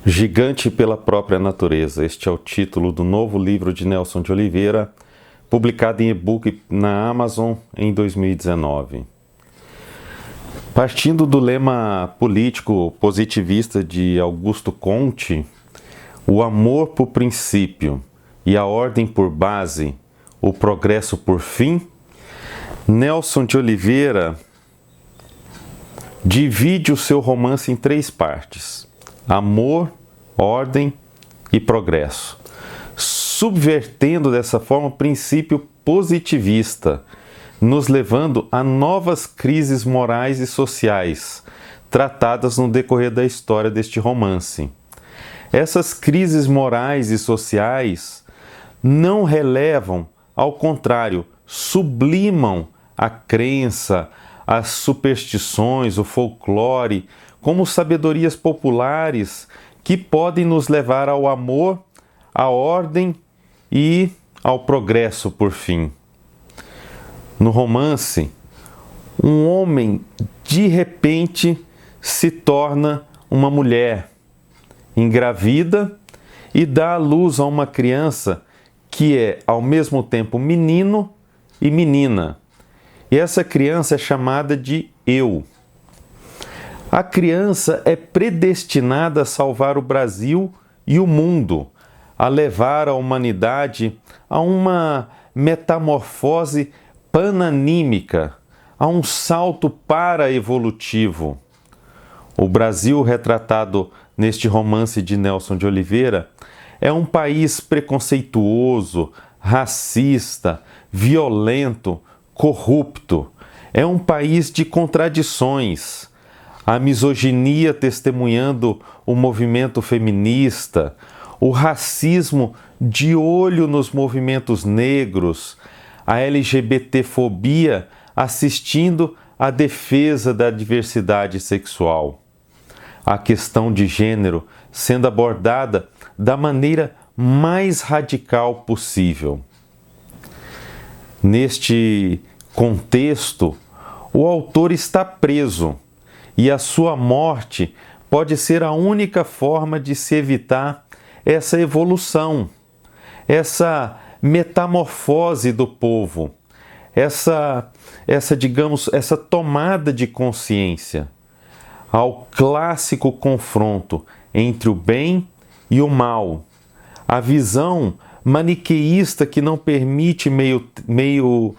Gigante pela própria natureza. Este é o título do novo livro de Nelson de Oliveira, publicado em e-book na Amazon em 2019. Partindo do lema político positivista de Augusto Comte, o amor por princípio e a ordem por base, o progresso por fim, Nelson de Oliveira divide o seu romance em 3 partes: amor, ordem e progresso, subvertendo dessa forma o princípio positivista, nos levando a novas crises morais e sociais, tratadas no decorrer da história deste romance. Essas crises morais e sociais não relevam, ao contrário, sublimam a crença, as superstições, o folclore, como sabedorias populares que podem nos levar ao amor, à ordem e ao progresso, por fim. No romance, um homem de repente se torna uma mulher, engravida e dá à luz a uma criança que é ao mesmo tempo menino e menina. E essa criança é chamada de Eu. A criança é predestinada a salvar o Brasil e o mundo, a levar a humanidade a uma metamorfose pananímica, a um salto para-evolutivo. O Brasil, retratado neste romance de Nelson de Oliveira, é um país preconceituoso, racista, violento, corrupto. É um país de contradições. A misoginia testemunhando o movimento feminista, o racismo de olho nos movimentos negros, a LGBTfobia assistindo à defesa da diversidade sexual. A questão de gênero sendo abordada da maneira mais radical possível. Neste contexto, o autor está preso e a sua morte pode ser a única forma de se evitar essa evolução, essa metamorfose do povo, essa tomada de consciência ao clássico confronto entre o bem e o mal, a visão maniqueísta que não permite meio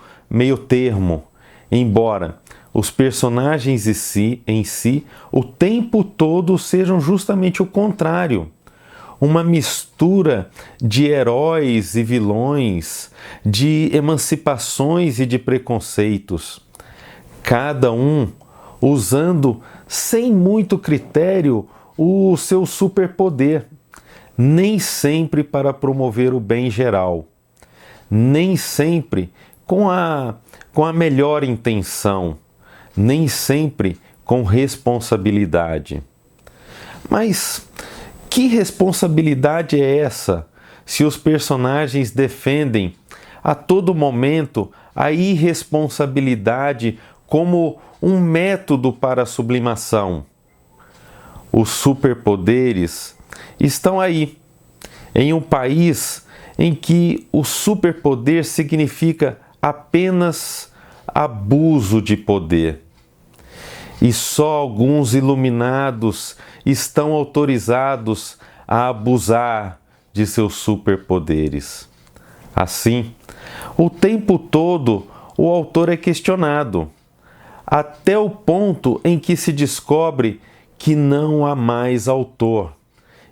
termo, embora os personagens em si o tempo todo sejam justamente o contrário. Uma mistura de heróis e vilões, de emancipações e de preconceitos. Cada um usando sem muito critério o seu superpoder, nem sempre para promover o bem geral, nem sempre com a melhor intenção, nem sempre com responsabilidade. Mas que responsabilidade é essa se os personagens defendem a todo momento a irresponsabilidade como um método para a sublimação? Os superpoderes estão aí, em um país em que o superpoder significa apenas abuso de poder. E só alguns iluminados estão autorizados a abusar de seus superpoderes. Assim, o tempo todo o autor é questionado, até o ponto em que se descobre que não há mais autor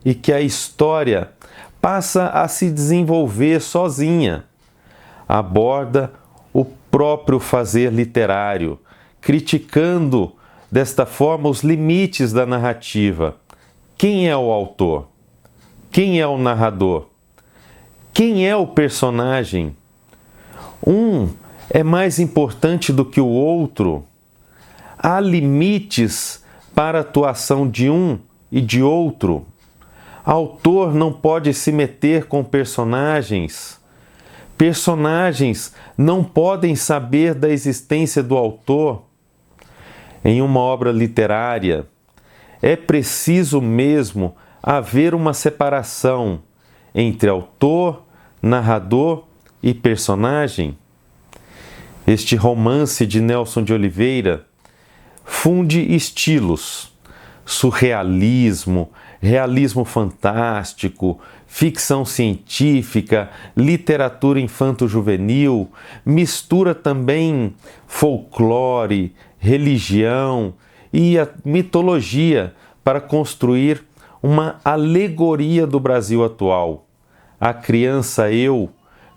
e que a história passa a se desenvolver sozinha. Aborda o próprio fazer literário, criticando desta forma os limites da narrativa. Quem é o autor? Quem é o narrador? Quem é o personagem? Um é mais importante do que o outro? Há limites para a atuação de um e de outro? Autor não pode se meter com personagens. Personagens não podem saber da existência do autor. Em uma obra literária, é preciso mesmo haver uma separação entre autor, narrador e personagem? Este romance de Nelson de Oliveira funde estilos: surrealismo, realismo fantástico, ficção científica, literatura infanto-juvenil, mistura também folclore, religião e a mitologia para construir uma alegoria do Brasil atual. A criança eu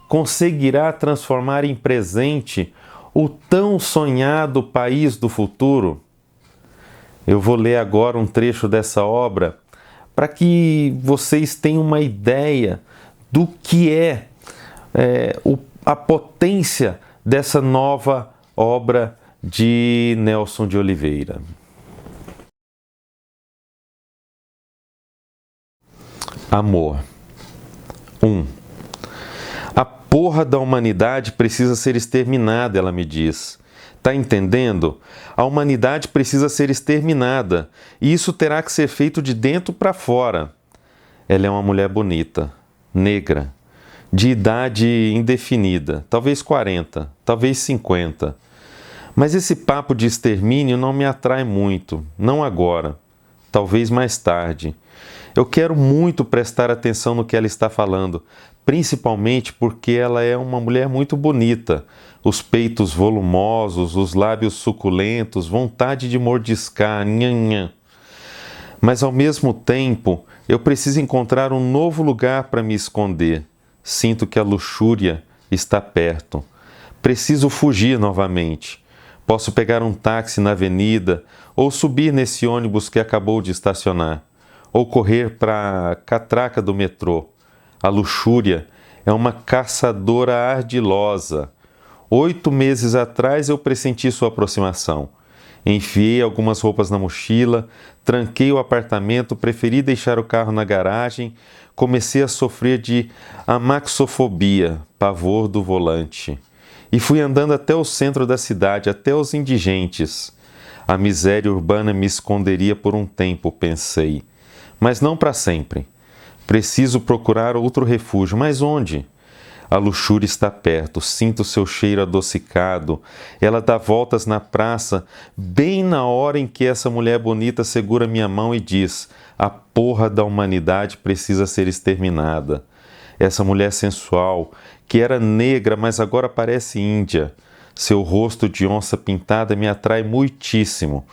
conseguirá transformar em presente o tão sonhado país do futuro? Eu vou ler agora um trecho dessa obra para que vocês tenham uma ideia do que a potência dessa nova obra de Nelson de Oliveira. Amor. 1. A porra da humanidade precisa ser exterminada, ela me diz. Tá entendendo? A humanidade precisa ser exterminada e isso terá que ser feito de dentro para fora. Ela é uma mulher bonita, negra, de idade indefinida, talvez 40, talvez 50. Mas esse papo de extermínio não me atrai muito, não agora, talvez mais tarde. Eu quero muito prestar atenção no que ela está falando, principalmente porque ela é uma mulher muito bonita. Os peitos volumosos, os lábios suculentos, vontade de mordiscar, nhanhã. Mas ao mesmo tempo, eu preciso encontrar um novo lugar para me esconder. Sinto que a luxúria está perto. Preciso fugir novamente. Posso pegar um táxi na avenida ou subir nesse ônibus que acabou de estacionar. Ou correr para a catraca do metrô. A luxúria é uma caçadora ardilosa. 8 meses atrás eu pressenti sua aproximação. Enfiei algumas roupas na mochila, tranquei o apartamento, preferi deixar o carro na garagem, comecei a sofrer de amaxofobia, pavor do volante. E fui andando até o centro da cidade, até os indigentes. A miséria urbana me esconderia por um tempo, pensei. Mas não para sempre. Preciso procurar outro refúgio, mas onde? A luxúria está perto, sinto seu cheiro adocicado. Ela dá voltas na praça, bem na hora em que essa mulher bonita segura minha mão e diz: a porra da humanidade precisa ser exterminada. Essa mulher sensual, que era negra, mas agora parece índia. Seu rosto de onça pintada me atrai muitíssimo.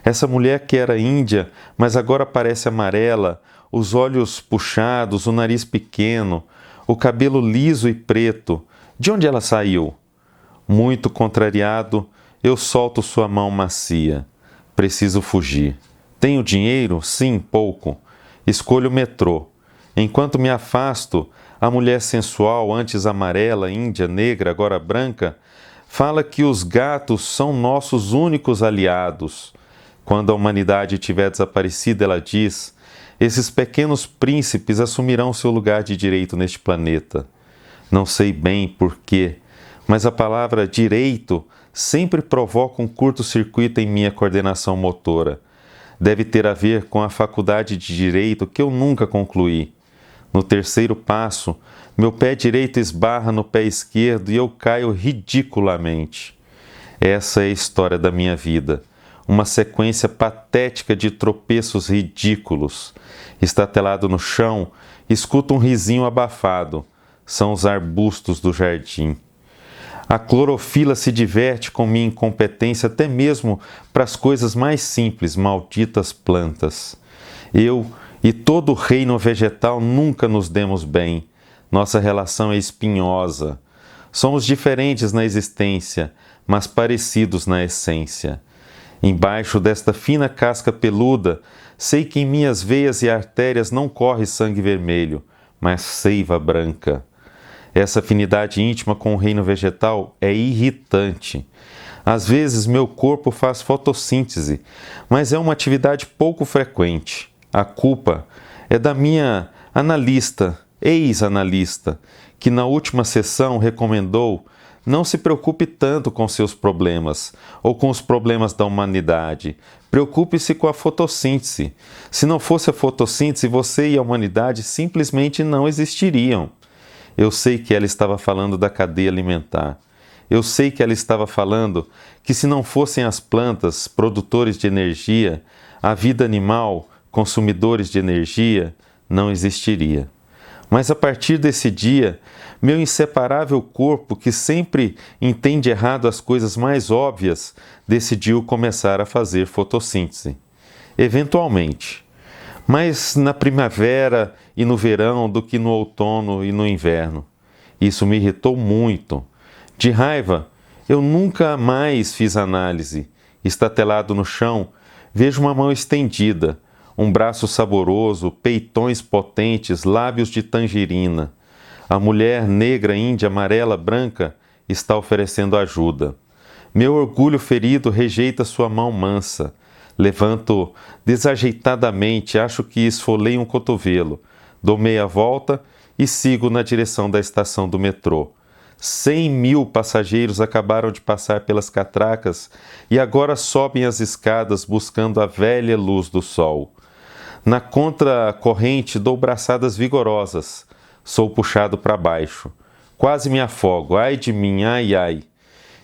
Essa mulher que era índia, mas agora parece amarela, os olhos puxados, o nariz pequeno, o cabelo liso e preto. De onde ela saiu? Muito contrariado, eu solto sua mão macia. Preciso fugir. Tenho dinheiro? Sim, pouco. Escolho o metrô. Enquanto me afasto, a mulher sensual, antes amarela, índia, negra, agora branca, fala que os gatos são nossos únicos aliados. Quando a humanidade tiver desaparecido, ela diz: esses pequenos príncipes assumirão seu lugar de direito neste planeta. Não sei bem por quê, mas a palavra direito sempre provoca um curto-circuito em minha coordenação motora. Deve ter a ver com a faculdade de direito que eu nunca concluí. No terceiro passo, meu pé direito esbarra no pé esquerdo e eu caio ridiculamente. Essa é a história da minha vida. Uma sequência patética de tropeços ridículos. Estatelado no chão, escuto um risinho abafado. São os arbustos do jardim. A clorofila se diverte com minha incompetência até mesmo para as coisas mais simples, malditas plantas. Eu e todo o reino vegetal nunca nos demos bem. Nossa relação é espinhosa. Somos diferentes na existência, mas parecidos na essência. Embaixo desta fina casca peluda, sei que em minhas veias e artérias não corre sangue vermelho, mas seiva branca. Essa afinidade íntima com o reino vegetal é irritante. Às vezes meu corpo faz fotossíntese, mas é uma atividade pouco frequente. A culpa é da minha analista, ex-analista, que na última sessão recomendou Não se preocupe tanto com seus problemas ou com os problemas da humanidade. Preocupe-se com a fotossíntese. Se não fosse a fotossíntese, você e a humanidade simplesmente não existiriam. Eu sei que ela estava falando da cadeia alimentar. Eu sei que ela estava falando que se não fossem as plantas, produtores de energia, a vida animal, consumidores de energia, não existiria. Mas a partir desse dia, meu inseparável corpo, que sempre entende errado as coisas mais óbvias, decidiu começar a fazer fotossíntese. Eventualmente. Mais na primavera e no verão do que no outono e no inverno. Isso me irritou muito. De raiva, eu nunca mais fiz análise. Estatelado no chão, vejo uma mão estendida, um braço saboroso, peitões potentes, lábios de tangerina. A mulher negra, índia, amarela, branca está oferecendo ajuda. Meu orgulho ferido rejeita sua mão mansa. Levanto desajeitadamente, acho que esfolei um cotovelo. Dou meia volta e sigo na direção da estação do metrô. 100.000 passageiros acabaram de passar pelas catracas e agora sobem as escadas buscando a velha luz do sol. Na contracorrente dou braçadas vigorosas. Sou puxado para baixo. Quase me afogo. Ai de mim, ai, ai.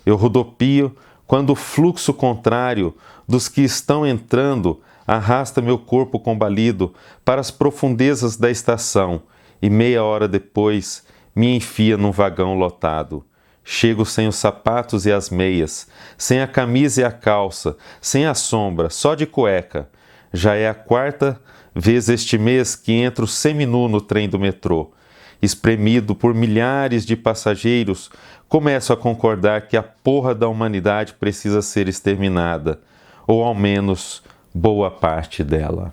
Eu rodopio quando o fluxo contrário dos que estão entrando arrasta meu corpo combalido para as profundezas da estação e meia hora depois me enfia num vagão lotado. Chego sem os sapatos e as meias, sem a camisa e a calça, sem a sombra, só de cueca. Já é a quarta vez este mês que entro seminu no trem do metrô. Espremido por milhares de passageiros, começo a concordar que a porra da humanidade precisa ser exterminada, ou ao menos boa parte dela.